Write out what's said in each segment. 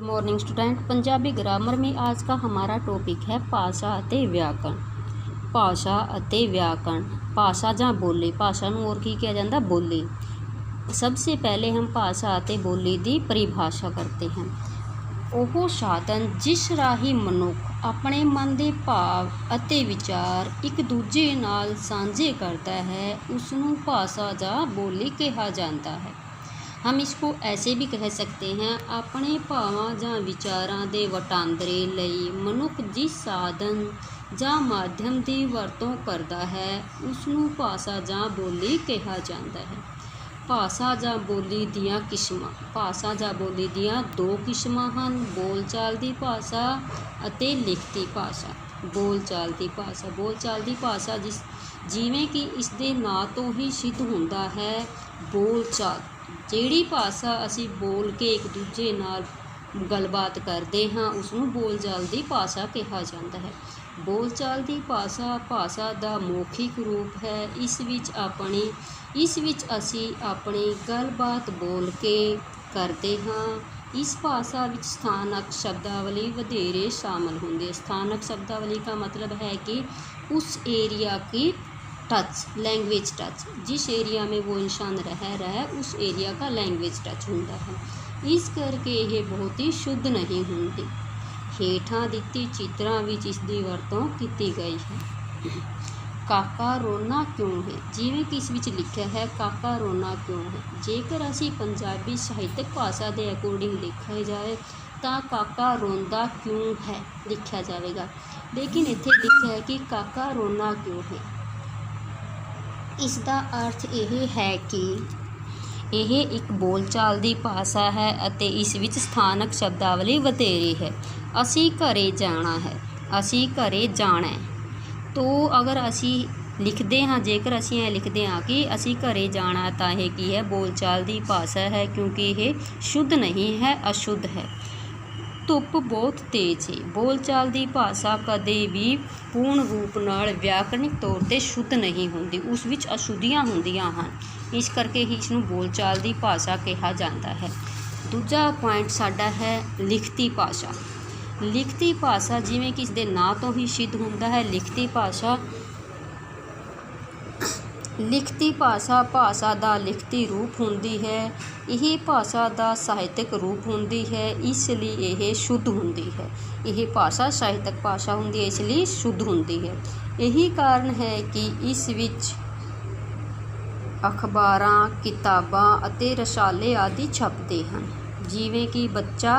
Morning student. Punjabi grammar में आज का हमारा टॉपिक है भाषा ਅਤੇ व्याकरण। भाषा ਅਤੇ व्याकरण, भाषा ਜਾਂ बोली, भाषा ਨੂੰ और की किया जाता बोली। सबसे पहले हम भाषा ਅਤੇ बोली ਦੀ परिभाषा करते हैं। ਉਹ ਸਾਧਨ ਜਿਸ ਰਾਹੀਂ ਮਨੁੱਖ ਆਪਣੇ ਮਨ ਦੇ ਭਾਵ ਅਤੇ ਵਿਚਾਰ ਇੱਕ ਦੂਜੇ ਨਾਲ ਸਾਂਝੇ ਕਰਦਾ ਹੈ ਉਸ ਨੂੰ ਭਾषा ਜਾਂ बोली ਕਿਹਾ ਜਾਂਦਾ ਹੈ। हम इसको ऐसे भी कह सकते हैं, अपने भावां जां विचारां दे वटांदरे लई मनुख जिस साधन जां माध्यम की वरतों करता है उसनूं भाषा जां बोली कहा जाता है। भाषा जां बोली दियां किस्मां, भाषा जां बोली दियां दो किस्मां हन, बोलचाल की भाषा अते लिखती भाषा। बोलचाल की भाषा, बोलचाल की भाषा जिवें कि इस दे नां तो ही सिद्ध हुंदा है। बोलचाल ਜਿਹੜੀ ਭਾਸ਼ਾ ਅਸੀਂ ਬੋਲ ਕੇ ਇੱਕ ਦੂਜੇ ਨਾਲ ਗੱਲਬਾਤ ਕਰਦੇ ਹਾਂ ਉਸਨੂੰ ਬੋਲਚਾਲ ਦੀ ਭਾਸ਼ਾ ਕਿਹਾ ਜਾਂਦਾ ਹੈ। ਬੋਲਚਾਲ ਦੀ ਭਾਸ਼ਾ ਭਾਸ਼ਾ ਦਾ ਮੌਖਿਕ ਰੂਪ ਹੈ। ਇਸ ਵਿੱਚ ਅਸੀਂ ਆਪਣੀ ਗੱਲਬਾਤ ਬੋਲ ਕੇ ਕਰਦੇ ਹਾਂ। इस भाषा में स्थानक शब्दावली वधेरे शामिल होंगे। स्थानक शब्दावली का मतलब है कि उस एरिया की टच, लैंग्वेज टच, जिस एरिया में वो इंसान रह रहा है उस एरिया का लैंग्वेज टच होता है। इस करके ये बहुत ही शुद्ध नहीं होंगे। हेठां दित्ती चित्रां विच इसकी वरतों की गई है। काका रोना क्यों है, जिवें कि इस विच लिखा है काका रोना क्यों है। जेकर असी पंजाबी साहित्यक भाषा के अकॉर्डिंग लिखा जाए तो काका रोंदा क्यों है लिखा जाएगा, लेकिन इत्थे लिखा है कि काका रोना क्यों है। इसका अर्थ यह है कि यह एक बोलचाल की भाषा है अते इस विच स्थानक शब्दावली वधेरे है। असी घरे जाना है, असी घरे जाना है। तो अगर असी लिखते हाँ, जेकर असी ऐ लिखते हाँ कि असी घरे जाना तो यह की है बोलचाल की भाषा है, क्योंकि यह शुद्ध नहीं है, अशुद्ध है। धुप बहुत तेज है, बोलचाल की भाषा कदे भी पूर्ण रूप नाल व्याकरणिक तौर पर शुद्ध नहीं होंदी, उस विच अशुद्धियां होंदियां हन। इस करके ही इसनूं बोलचाल की भाषा कहा जाता है। दूजा पॉइंट साडा है लिखती भाषा। लिखती भाषा जिवें कि इसके नां तो ही सिद्ध होंदा है। लिखती भाषा भाषा का लिखती रूप होंदी है। यह भाषा का साहित्यक रूप होंदी है, इसलिए यह शुद्ध होंदी है। यह भाषा साहित्यक भाषा होंदी है, इसलिए शुद्ध होंदी है। यही कारण है कि इस विच अखबारां, किताबां अते रसाले आदि छपते हैं। जिवें कि बच्चा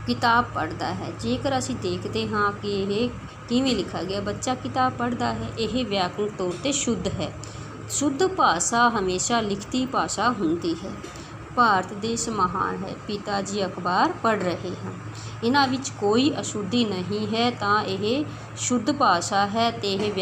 किताब पढ़ता है, जेकर असी देखते हाँ कि यह किवें लिखा गया, बच्चा किताब पढ़ता है, यह व्याकरणिक तौर पर शुद्ध है। शुद्ध भाषा हमेशा लिखती भाषा होंदी है। भारत देश महान है, पिताजी अखबार पढ़ रहे हैं, इन्हां विच कोई अशुद्धि नहीं है, तो यह शुद्ध भाषा है, तो यह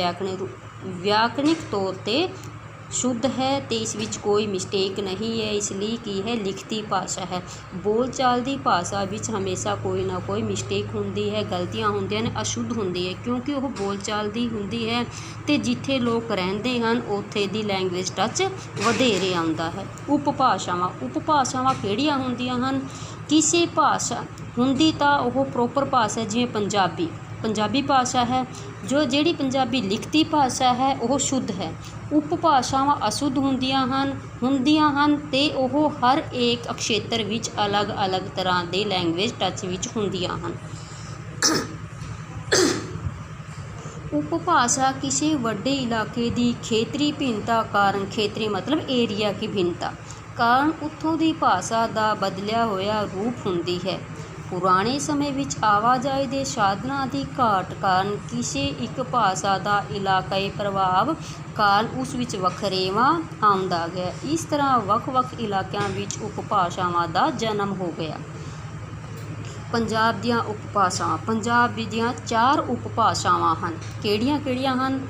व्याकरणिक तौर पर शुद्ध है, तो इस विच कोई मिस्टेक नहीं है, इसलिए कि है लिखती भाषा है। बोलचाल की भाषा विच हमेशा कोई ना कोई मिस्टेक होंदी है, गलतियां होंदियां ने, अशुद्ध होंदी है, क्योंकि वह बोलचाल की होंदी है तो जिथे लोग रहिंदे हन उत्थे दी लैंग्वेज टच वधेरे आउंदा है। उपभाषावां किहड़ियां होंदियां हन, किसी भाषा हुंदी तां ओह प्रोपर भाषा जिवें पंजाबी भाषा है, जो जिहड़ी पंजाबी लिखती भाषा है वह शुद्ध है। उपभाषावां अशुद्ध होंदियां हन ते ओह हर एक क्षेत्र विच अलग अलग तरह के लैंग्वेज टच विच होंदियां हन। उपभाषा किसी वड्डे इलाके की खेतरी भिन्नता कारण, खेतरी मतलब एरिया की भिन्नता कारण उत्थों की भाषा का बदलिया होया रूप होंदी है। पुराने समय विच आवाजाही के साधनों की घाट कारण किसी एक भाषा का इलाकाई प्रभाव कारण उस विच वखरेवा आउंदा गया। इस तरह वख-वख इलाकों विच उपभाषावां का जन्म हो गया। पंजाब दीआं उपभाषावां, पंजाब दीआं 4 उपभाषावां हन। किहड़ियां हन?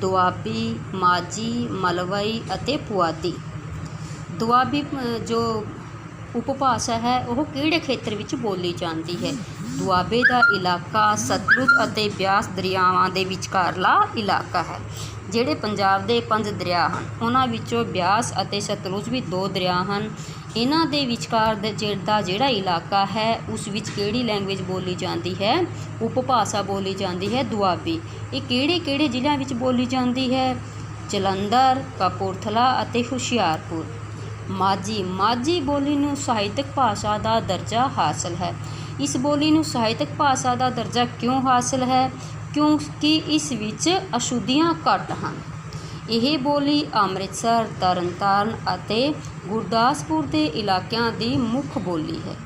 दुआबी, माझी, मलवई अते पुआधी। दुआबी जो उपभाषा है वह किहड़े खेत्र विच बोली जाती है? दुआबे का इलाका सतलुज अते ब्यास दरियावां दे विचकारला इलाका है। जिहड़े पंजाब दे 5 दरिया हैं उन्हां विचों ब्यास अते सतलुज भी 2 दरिया हैं। ਇਹਨਾਂ ਦੇ ਵਿਚਕਾਰ ਦਾ ਜਿਹੜਾ ਇਲਾਕਾ ਹੈ ਉਸ ਵਿੱਚ ਕਿਹੜੀ ਲੈਂਗੁਏਜ ਬੋਲੀ ਜਾਂਦੀ ਹੈ? ਉਪਭਾਸ਼ਾ ਬੋਲੀ ਜਾਂਦੀ ਹੈ ਦੁਆਬੀ। ਇਹ ਕਿਹੜੇ ਕਿਹੜੇ ਜ਼ਿਲ੍ਹਿਆਂ ਵਿੱਚ ਬੋਲੀ ਜਾਂਦੀ ਹੈ? ਜਲੰਧਰ, ਕਪੂਰਥਲਾ ਅਤੇ ਹੁਸ਼ਿਆਰਪੁਰ। ਮਾਝੀ ਬੋਲੀ ਨੂੰ ਸਾਹਿਤਕ ਭਾਸ਼ਾ ਦਾ ਦਰਜਾ ਹਾਸਲ ਹੈ। ਇਸ ਬੋਲੀ ਨੂੰ ਸਾਹਿਤਕ ਭਾਸ਼ਾ ਦਾ ਦਰਜਾ ਕਿਉਂ ਹਾਸਲ ਹੈ? ਕਿਉਂਕਿ ਇਸ ਵਿੱਚ ਅਸ਼ੁੱਧੀਆਂ ਘੱਟ ਹਨ। ਇਹ ਬੋਲੀ ਅੰਮ੍ਰਿਤਸਰ, ਤਰਨਤਾਰਨ ਅਤੇ ਗੁਰਦਾਸਪੁਰ ਦੇ ਇਲਾਕਿਆਂ ਦੀ ਮੁੱਖ ਬੋਲੀ ਹੈ।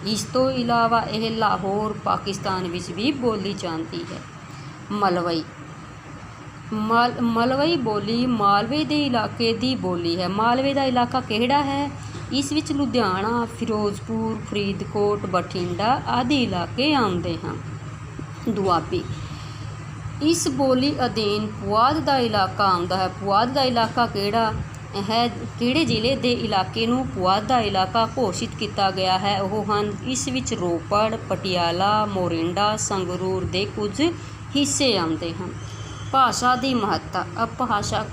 ਇਸ ਤੋਂ ਇਲਾਵਾ ਇਹ ਲਾਹੌਰ, ਪਾਕਿਸਤਾਨ ਵਿੱਚ ਵੀ ਬੋਲੀ ਜਾਂਦੀ ਹੈ। ਮਲਵਈ ਬੋਲੀ ਮਾਲਵੇ ਦੇ ਇਲਾਕੇ ਦੀ ਬੋਲੀ ਹੈ। ਮਾਲਵੇ ਦਾ ਇਲਾਕਾ ਕਿਹੜਾ ਹੈ? ਇਸ ਵਿੱਚ ਲੁਧਿਆਣਾ, ਫਿਰੋਜ਼ਪੁਰ, ਫਰੀਦਕੋਟ, ਬਠਿੰਡਾ ਆਦਿ ਇਲਾਕੇ ਆਉਂਦੇ ਹਨ। ਦੁਆਬੀ ਇਸ ਬੋਲੀ ਅਧੀਨ ਪੁਆਧ ਦਾ ਇਲਾਕਾ ਆਉਂਦਾ ਹੈ। ਪੁਆਧ ਦਾ ਇਲਾਕਾ ਕਿਹੜਾ ਹੈ? ਕਿਹੜੇ ਜ਼ਿਲ੍ਹੇ ਦੇ ਇਲਾਕੇ ਨੂੰ ਪੁਆਧ ਦਾ ਇਲਾਕਾ ਘੋਸ਼ਿਤ ਕੀਤਾ ਗਿਆ ਹੈ? ਉਹ ਹਨ, ਇਸ ਵਿੱਚ ਰੋਪੜ, ਪਟਿਆਲਾ, ਮੋਰਿੰਡਾ, ਸੰਗਰੂਰ ਦੇ ਕੁਝ ਹਿੱਸੇ ਆਉਂਦੇ ਹਨ। ਭਾਸ਼ਾ ਦੀ ਮਹੱਤਤਾ। ਭਾਸ਼ਾ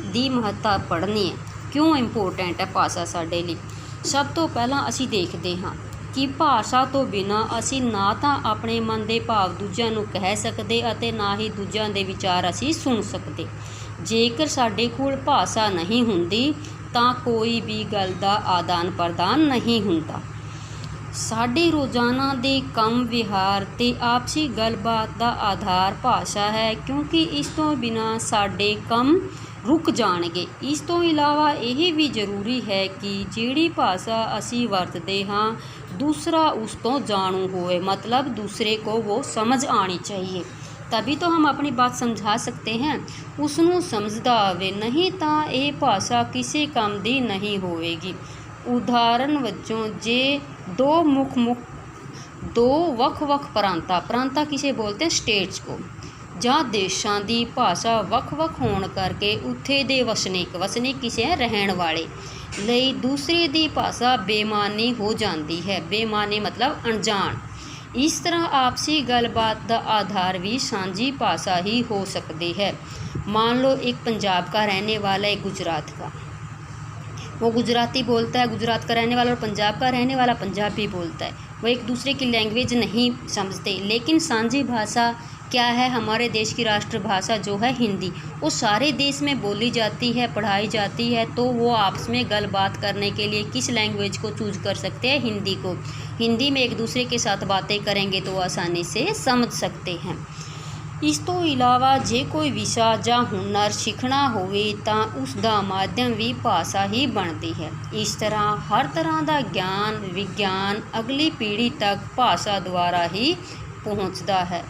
ਦੀ ਮਹੱਤਤਾ ਪੜ੍ਹਨੀ ਹੈ। ਕਿਉਂ ਇੰਪੋਰਟੈਂਟ ਹੈ ਭਾਸ਼ਾ ਸਾਡੇ ਲਈ? ਸਭ ਤੋਂ ਪਹਿਲਾਂ ਅਸੀਂ ਦੇਖਦੇ ਹਾਂ ਕਿ ਭਾਸ਼ਾ ਤੋਂ ਬਿਨਾਂ ਅਸੀਂ ਨਾ ਤਾਂ ਆਪਣੇ ਮਨ ਦੇ ਭਾਵ ਦੂਜਿਆਂ ਨੂੰ ਕਹਿ ਸਕਦੇ ਅਤੇ ਨਾ ਹੀ ਦੂਜਿਆਂ ਦੇ ਵਿਚਾਰ ਅਸੀਂ ਸੁਣ ਸਕਦੇ। ਜੇਕਰ ਸਾਡੇ ਕੋਲ ਭਾਸ਼ਾ ਨਹੀਂ ਹੁੰਦੀ ਤਾਂ ਕੋਈ ਵੀ ਗੱਲ ਦਾ ਆਦਾਨ ਪ੍ਰਦਾਨ ਨਹੀਂ ਹੁੰਦਾ। ਸਾਡੇ ਰੋਜ਼ਾਨਾ ਦੇ ਕੰਮ ਵਿਹਾਰ ਅਤੇ ਆਪਸੀ ਗੱਲਬਾਤ ਦਾ ਆਧਾਰ ਭਾਸ਼ਾ ਹੈ, ਕਿਉਂਕਿ ਇਸ ਤੋਂ ਬਿਨਾਂ ਸਾਡੇ ਕੰਮ ਰੁਕ ਜਾਣਗੇ। ਇਸ ਤੋਂ ਇਲਾਵਾ ਇਹ ਵੀ ਜ਼ਰੂਰੀ ਹੈ ਕਿ ਜਿਹੜੀ ਭਾਸ਼ਾ ਅਸੀਂ ਵਰਤਦੇ ਹਾਂ दूसरा उस तो जानू होए, मतलब दूसरे को वो समझ आनी चाहिए, तभी तो हम अपनी बात समझा सकते हैं। उसनू समझदा आवे, नहीं तो ये भाषा किसी काम दी नहीं होएगी। उदाहरण वजों जे दो वख प्रांता किसे बोलते हैं? स्टेट्स को। ਜਾਂ ਦੇਸ਼ਾਂ ਦੀ ਭਾਸ਼ਾ ਵੱਖ-ਵੱਖ ਹੋਣ ਕਰਕੇ ਉੱਥੇ ਦੇ ਵਸਨੀਕ ਕਿਸੇ ਰਹਿਣ ਵਾਲੇ ਲਈ ਦੂਸਰੇ ਦੀ ਭਾਸ਼ਾ ਬੇਮਾਨੀ ਹੋ ਜਾਂਦੀ ਹੈ। ਬੇਮਾਨੀ मतलब अनजान। इस तरह आपसी गलबात का आधार भी साझी भाषा ही हो सकती है। मान लो एक पंजाब का रहने वाला है गुजरात का, वो गुजराती बोलता है, गुजरात का रहने वाला, और पंजाब का रहने वाला पंजाबी बोलता है। वो एक दूसरे की लैंग्वेज नहीं समझते, लेकिन साझी भाषा क्या है? हमारे देश की राष्ट्रभाषा जो है हिंदी, वो सारे देश में बोली जाती है, पढ़ाई जाती है। तो वो आपस में गलबात करने के लिए किस लैंग्वेज को चूज कर सकते हैं? हिंदी को। हिंदी में एक दूसरे के साथ बातें करेंगे तो आसानी से समझ सकते हैं। इस तो इलावा जे कोई विषा ਜਾਂ ਹੁਨਰ ਸਿੱਖਣਾ ਹੋਵੇ ਤਾਂ ਉਸ ਦਾ ਮਾਧਿਅਮ ਵੀ ਭਾਸ਼ਾ ਹੀ ਬਣਦੀ ਹੈ। ਇਸ ਤਰ੍ਹਾਂ ਹਰ ਤਰ੍ਹਾਂ ਦਾ ਗਿਆਨ ਵਿਗਿਆਨ ਅਗਲੀ ਪੀੜ੍ਹੀ ਤੱਕ ਭਾਸ਼ਾ ਦੁਆਰਾ ਹੀ ਪਹੁੰਚਦਾ ਹੈ।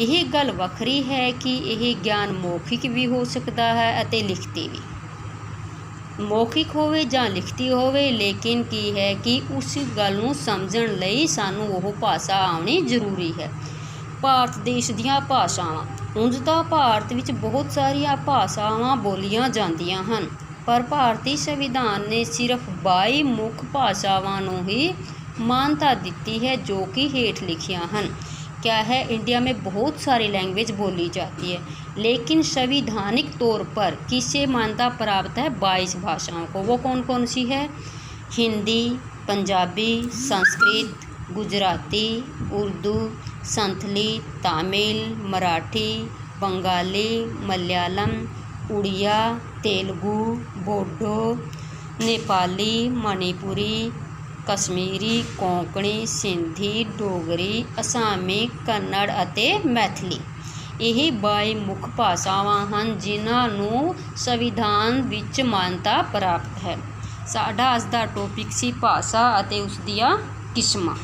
ਇਹ ਗੱਲ ਵੱਖਰੀ ਹੈ ਕਿ ਇਹ ਗਿਆਨ ਮੌਖਿਕ ਵੀ ਹੋ ਸਕਦਾ ਹੈ ਅਤੇ ਲਿਖਤੀ ਵੀ। ਮੌਖਿਕ ਹੋਵੇ ਜਾਂ ਲਿਖਤੀ ਹੋਵੇ, ਲੇਕਿਨ ਕੀ ਹੈ ਕਿ ਉਸ ਗੱਲ ਨੂੰ ਸਮਝਣ ਲਈ ਸਾਨੂੰ ਉਹ ਭਾਸ਼ਾ ਆਉਣੀ ਜ਼ਰੂਰੀ ਹੈ। ਭਾਰਤ ਦੇਸ਼ ਦੀਆਂ ਭਾਸ਼ਾਵਾਂ। ਉਂਝ ਤਾਂ ਭਾਰਤ ਵਿੱਚ ਬਹੁਤ ਸਾਰੀਆਂ ਭਾਸ਼ਾਵਾਂ ਬੋਲੀਆਂ ਜਾਂਦੀਆਂ ਹਨ, ਪਰ ਭਾਰਤੀ ਸੰਵਿਧਾਨ ਨੇ ਸਿਰਫ 22 ਮੁੱਖ ਭਾਸ਼ਾਵਾਂ ਨੂੰ ਹੀ ਮਾਨਤਾ ਦਿੱਤੀ ਹੈ, जो कि हेठ लिखियाँ ਹਨ। क्या है? इंडिया में बहुत सारी लैंग्वेज बोली जाती है, लेकिन संवैधानिक तौर पर किसे मान्यता प्राप्त है? 22 भाषाओं को। वो कौन कौन सी है? हिंदी, पंजाबी, संस्कृत, गुजराती, उर्दू, संथली, तमिल, मराठी, बंगाली, मलयालम, उड़िया, तेलुगु, बोडो, नेपाली, मणिपुरी, कश्मीरी, कोंकणी, सिंधी, डोगरी, असामी, कन्नड़ ਅਤੇ मैथिली। ਇਹ 22 ਮੁੱਖ ਭਾਸ਼ਾਵਾਂ ਹਨ ਜਿਨ੍ਹਾਂ ਨੂੰ ਸੰਵਿਧਾਨ ਵਿੱਚ ਮਾਨਤਾ ਪ੍ਰਾਪਤ ਹੈ। ਸਾਡਾ ਅੱਜ ਦਾ ਟੌਪਿਕ ਸੀ ਭਾਸ਼ਾ ਅਤੇ ਉਸ ਦੀਆਂ ਕਿਸਮਾਂ।